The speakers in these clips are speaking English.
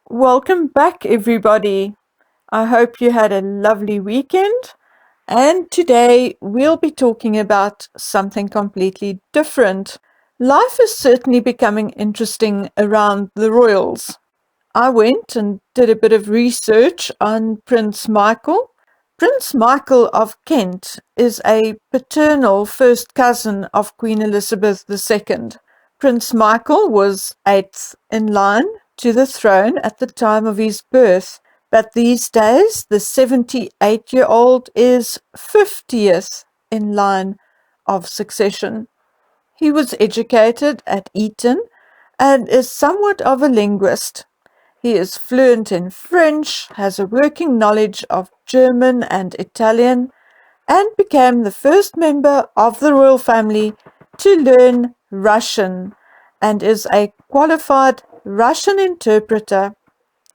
Welcome back, everybody. I hope you had a lovely weekend. And today we'll be talking about something completely different. Life is certainly becoming interesting around the royals. I went and did a bit of research on Prince Michael. Prince Michael of Kent is a paternal first cousin of Queen Elizabeth II. Prince Michael was eighth in line to the throne at the time of his birth, but these days the 78-year-old is 50th in line of succession. He was educated at Eton and is somewhat of a linguist. He is fluent in French, has a working knowledge of German and Italian, and became the first member of the royal family to learn Russian and is a qualified Russian interpreter.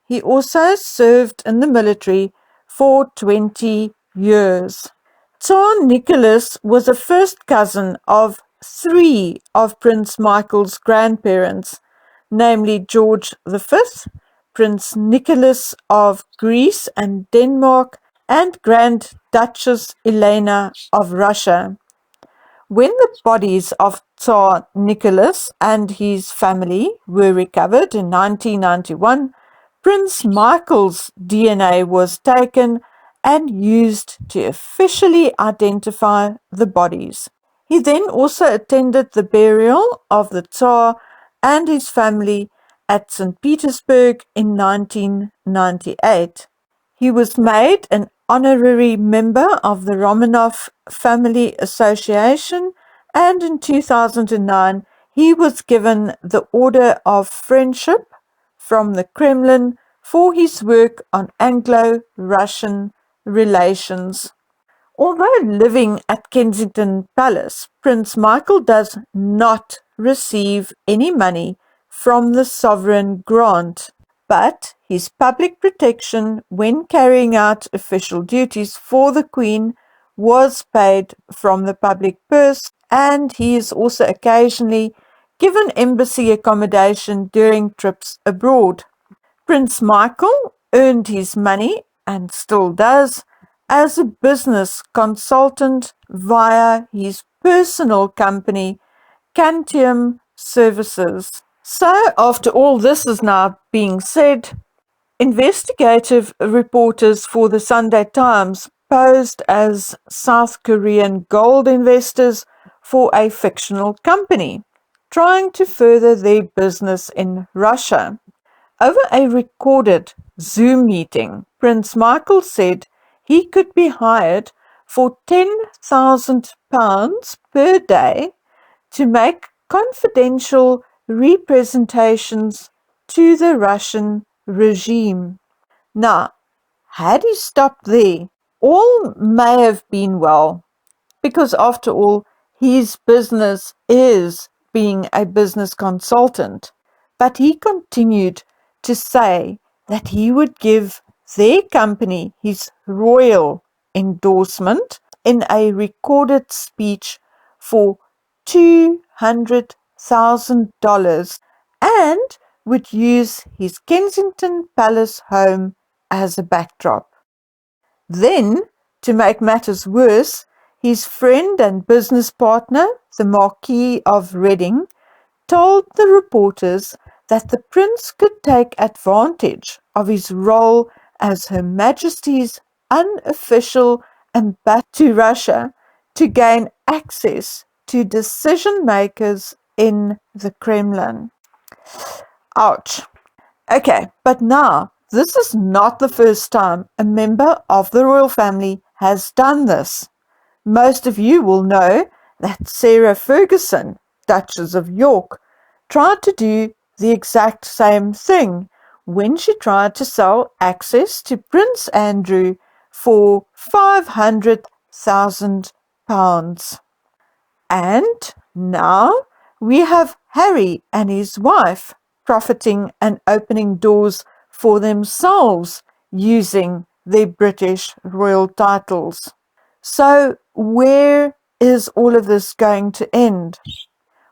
He also served in the military for 20 years. Tsar Nicholas was a first cousin of three of Prince Michael's grandparents, namely George V, Prince Nicholas of Greece and Denmark, and Grand Duchess Elena of Russia. When the bodies of Tsar Nicholas and his family were recovered in 1991, Prince Michael's DNA was taken and used to officially identify the bodies. He then also attended the burial of the Tsar and his family at St. Petersburg in 1998. He was made an honorary member of the Romanov Family Association, and in 2009 he was given the Order of Friendship from the Kremlin for his work on Anglo-Russian relations. Although living at Kensington Palace, Prince Michael does not receive any money from the sovereign grant, but his public protection when carrying out official duties for the Queen was paid from the public purse, and he is also occasionally given embassy accommodation during trips abroad. Prince Michael earned his money, and still does, as a business consultant via his personal company, Cantium Services. So, after all this is now being said, investigative reporters for the Sunday Times posed as South Korean gold investors for a fictional company, trying to further their business in Russia. Over a recorded Zoom meeting, Prince Michael said he could be hired for £10,000 per day to make confidential representations to the Russian regime. Now, had he stopped there, all may have been well, because after all, his business is being a business consultant. But he continued to say that he would give their company his royal endorsement in a recorded speech for $200,000 and would use his Kensington Palace home as a backdrop. Then, to make matters worse, his friend and business partner, the Marquis of Reading, told the reporters that the prince could take advantage of his role as Her Majesty's unofficial ambassador to Russia to gain access to decision makers in the Kremlin. Ouch. Okay, but now, this is not the first time a member of the royal family has done this. Most of you will know that Sarah Ferguson, Duchess of York, tried to do the exact same thing when she tried to sell access to Prince Andrew for £500,000. And now we have Harry and his wife profiting and opening doors for themselves using their British royal titles. So where is all of this going to end?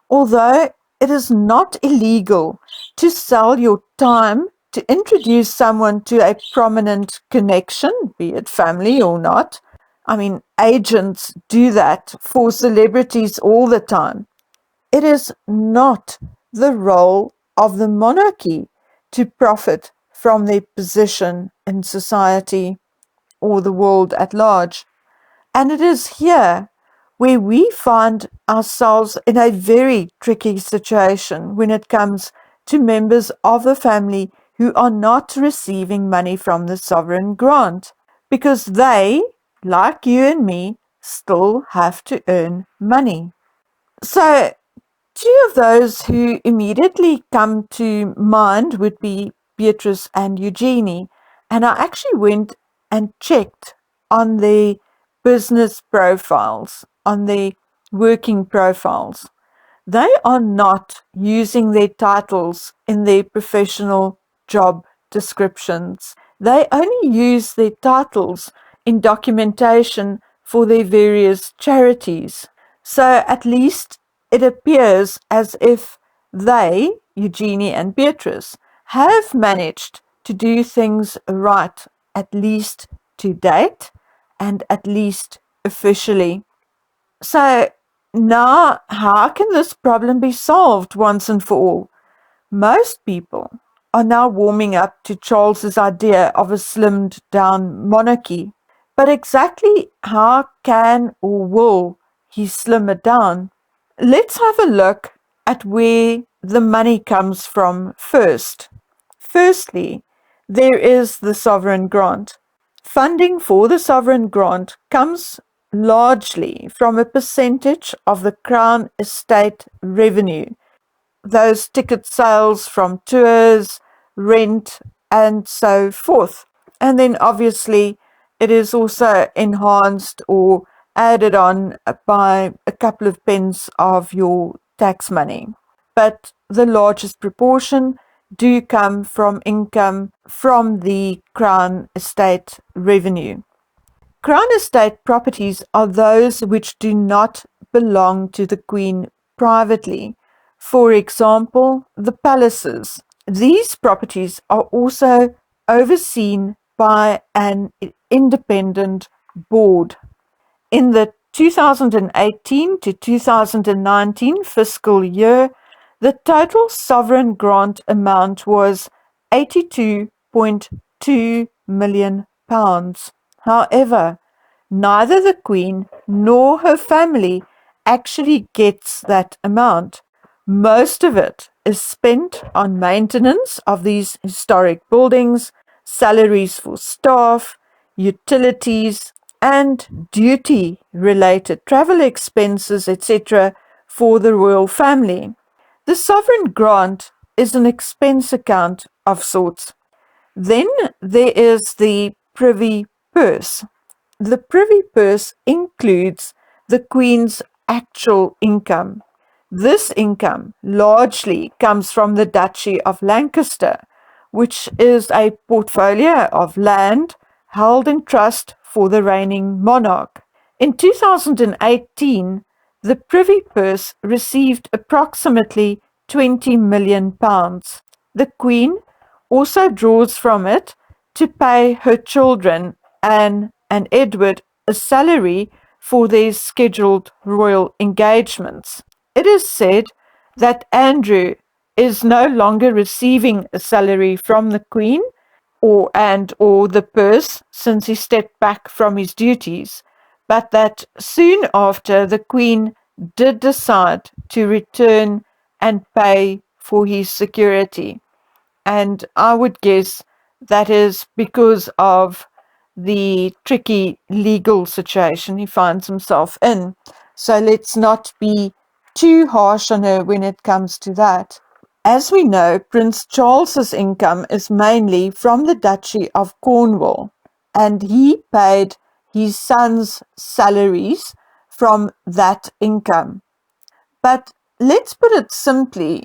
Although it is not illegal to sell your time to introduce someone to a prominent connection, be it family or not. I mean, agents do that for celebrities all the time. It is not the role of the monarchy to profit from their position in society or the world at large. And it is here where we find ourselves in a very tricky situation when it comes to members of the family who are not receiving money from the sovereign grant, because they, like you and me, still have to earn money. So, two of those who immediately come to mind would be Beatrice and Eugenie. And I actually went and checked on their business profiles, on their working profiles. They are not using their titles in their professional job descriptions. They only use their titles in documentation for their various charities. So at least it appears as if they, Eugenie and Beatrice, have managed to do things right, at least to date, and at least officially. So now, how can this problem be solved once and for all? Most people are now warming up to Charles's idea of a slimmed down monarchy. But exactly how can or will he slim it down? Let's have a look at where the money comes from first. Firstly, there is the sovereign grant. Funding for the sovereign grant comes largely from a percentage of the Crown estate revenue, those ticket sales from tours, rent, and so forth. And then obviously it is also enhanced or added on by a couple of pence of your tax money. But the largest proportion do come from income from the Crown estate revenue. Crown estate properties are those which do not belong to the Queen privately. For example, the palaces. These properties are also overseen by an independent board. In the 2018 to 2019 fiscal year, the total sovereign grant amount was £82.2 million. However, neither the Queen nor her family actually gets that amount. Most of it is spent on maintenance of these historic buildings, salaries for staff, utilities, and duty-related travel expenses, etc., for the royal family. The sovereign grant is an expense account of sorts. Then there is the privy purse. The privy purse includes the Queen's actual income. This income largely comes from the Duchy of Lancaster, which is a portfolio of land held in trust for the reigning monarch. In 2018, the Privy Purse received approximately £20 million. The Queen also draws from it to pay her children, Anne and Edward, a salary for their scheduled royal engagements. It is said that Andrew is no longer receiving a salary from the Queen or the purse since he stepped back from his duties, but that soon after the Queen did decide to return and pay for his security. And I would guess that is because of the tricky legal situation he finds himself in. So let's not be too harsh on her when it comes to that. As we know, Prince Charles's income is mainly from the Duchy of Cornwall, and he paid his sons' salaries from that income. But let's put it simply,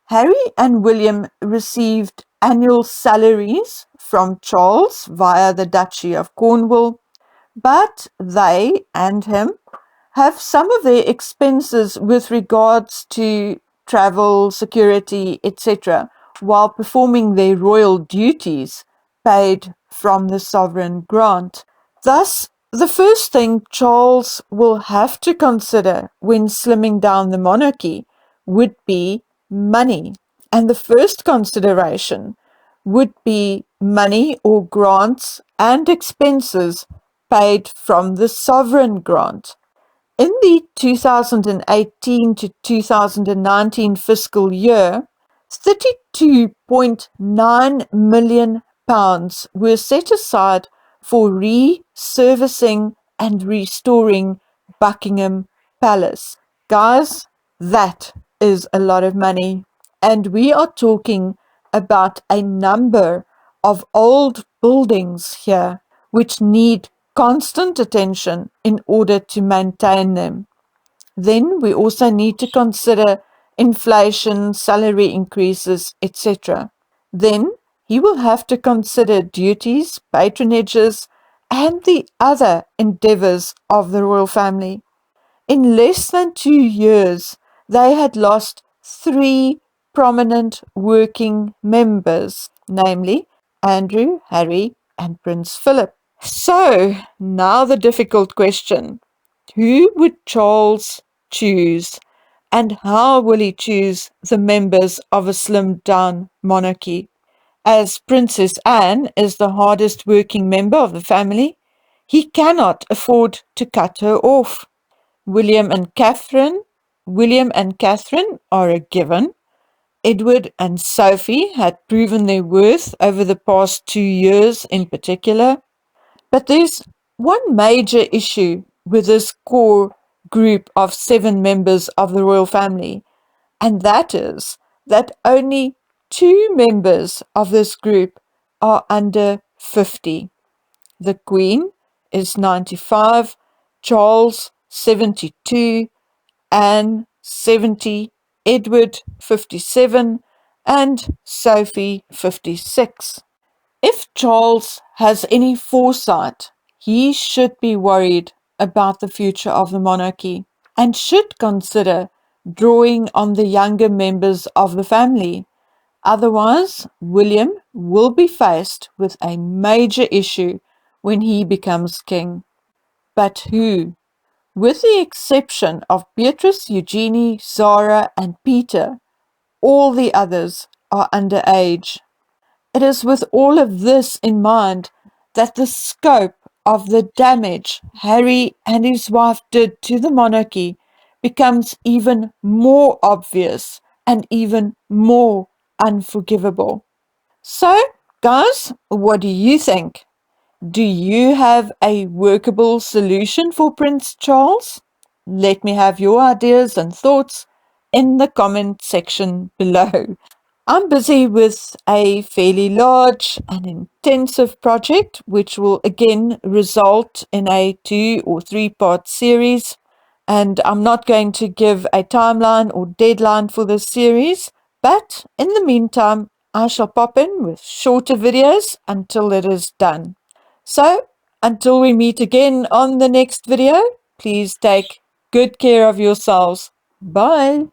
Harry and William received annual salaries from Charles via the Duchy of Cornwall, but they and him have some of their expenses with regards to travel, security, etc., while performing their royal duties paid from the sovereign grant. Thus, the first thing Charles will have to consider when slimming down the monarchy would be money. And the first consideration would be money or grants and expenses paid from the sovereign grant. In the 2018 to 2019 fiscal year, £32.9 million were set aside for resurfacing and restoring Buckingham Palace. Guys, that is a lot of money. And we are talking about a number of old buildings here which need constant attention in order to maintain them. Then we also need to consider inflation, salary increases, etc. Then he will have to consider duties, patronages, and the other endeavours of the royal family. In less than 2 years, they had lost 3 prominent working members, namely Andrew, Harry, and Prince Philip. So, now the difficult question. Who would Charles choose, and how will he choose the members of a slimmed down monarchy? As Princess Anne is the hardest working member of the family, he cannot afford to cut her off. William and Catherine are a given. Edward and Sophie had proven their worth over the past 2 years in particular. But there's one major issue with this core group of 7 members of the royal family, and that is that only 2 members of this group are under 50. The Queen is 95, Charles 72, Anne 70, Edward 57, and Sophie 56. If Charles has any foresight, he should be worried about the future of the monarchy and should consider drawing on the younger members of the family. Otherwise, William will be faced with a major issue when he becomes king. But who? With the exception of Beatrice, Eugenie, Zara, and Peter, all the others are under age. It is with all of this in mind that the scope of the damage Harry and his wife did to the monarchy becomes even more obvious and even more unforgivable. So, guys, what do you think? Do you have a workable solution for Prince Charles? Let me have your ideas and thoughts in the comment section below. I'm busy with a fairly large and intensive project, which will again result in a 2 or 3-part series. And I'm not going to give a timeline or deadline for this series, but in the meantime, I shall pop in with shorter videos until it is done. So, until we meet again on the next video, please take good care of yourselves. Bye.